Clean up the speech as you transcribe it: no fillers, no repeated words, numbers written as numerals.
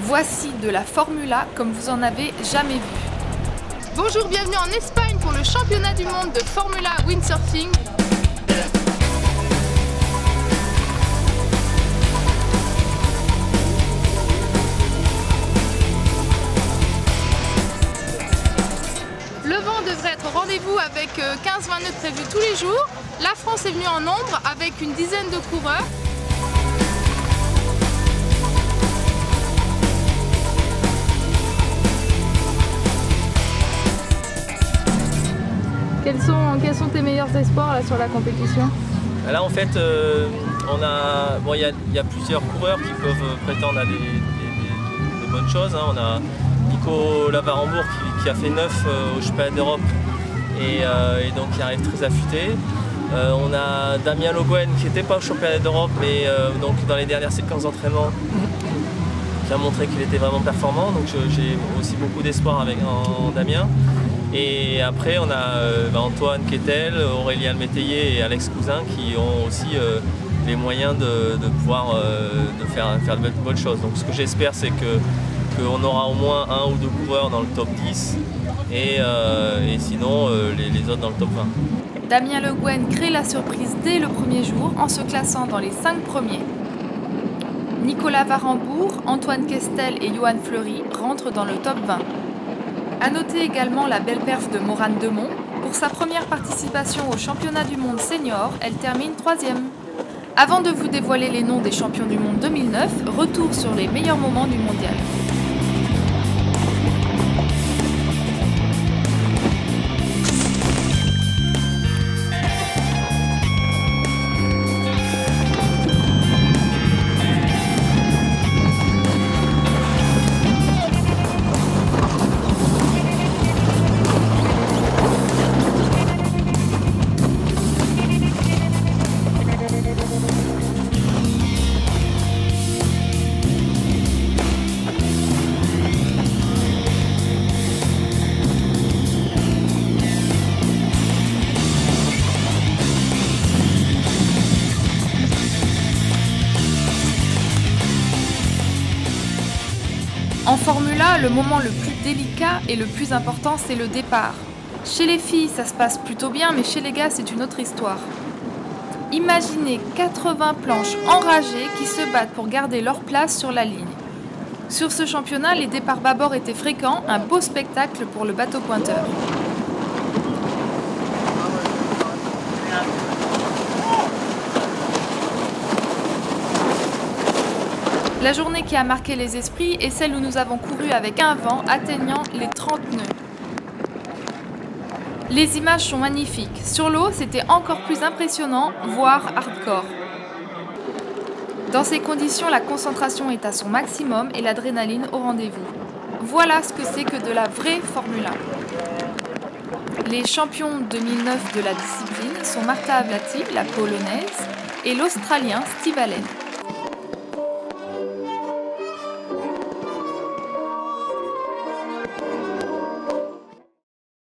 Voici de la Formula comme vous en avez jamais vu. Bonjour, bienvenue en Espagne pour le championnat du monde de Formula Windsurfing. Le vent devrait être au rendez-vous avec 15-20 nœuds prévus tous les jours. La France est venue en nombre avec une dizaine de coureurs. Quels sont tes meilleurs espoirs là, sur la compétition? Là en fait, il y a plusieurs coureurs qui peuvent prétendre à des bonnes choses. On a Nico Lavarambourg qui a fait 9 au championnat d'Europe et donc qui arrive très affûté. On a Damien Le Guen qui n'était pas au championnat d'Europe mais donc dans les dernières séquences d'entraînement qui a montré qu'il était vraiment performant. Donc j'ai aussi beaucoup d'espoir en Damien. Et après on a Antoine Kettel, Aurélien Métayer et Alex Cousin qui ont aussi les moyens de pouvoir faire de bonnes choses. Donc ce que j'espère c'est qu'on aura au moins un ou deux coureurs dans le top 10 et sinon les autres dans le top 20. Damien Le Guen crée la surprise dès le premier jour en se classant dans les 5 premiers. Nicolas Varembourg, Antoine Kestel et Johan Fleury rentrent dans le top 20. A noter également la belle perf de Morane Demont. Pour sa première participation au championnat du monde senior, elle termine 3e. Avant de vous dévoiler les noms des champions du monde 2009, retour sur les meilleurs moments du mondial. En Formula, le moment le plus délicat et le plus important, c'est le départ. Chez les filles, ça se passe plutôt bien, mais chez les gars, c'est une autre histoire. Imaginez 80 planches enragées qui se battent pour garder leur place sur la ligne. Sur ce championnat, les départs bâbord étaient fréquents, un beau spectacle pour le bateau pointeur. La journée qui a marqué les esprits est celle où nous avons couru avec un vent atteignant les 30 nœuds. Les images sont magnifiques. Sur l'eau, c'était encore plus impressionnant, voire hardcore. Dans ces conditions, la concentration est à son maximum et l'adrénaline au rendez-vous. Voilà ce que c'est que de la vraie Formula. Les champions 2009 de la discipline sont Marta Ablati, la polonaise, et l'Australien Steve Allen.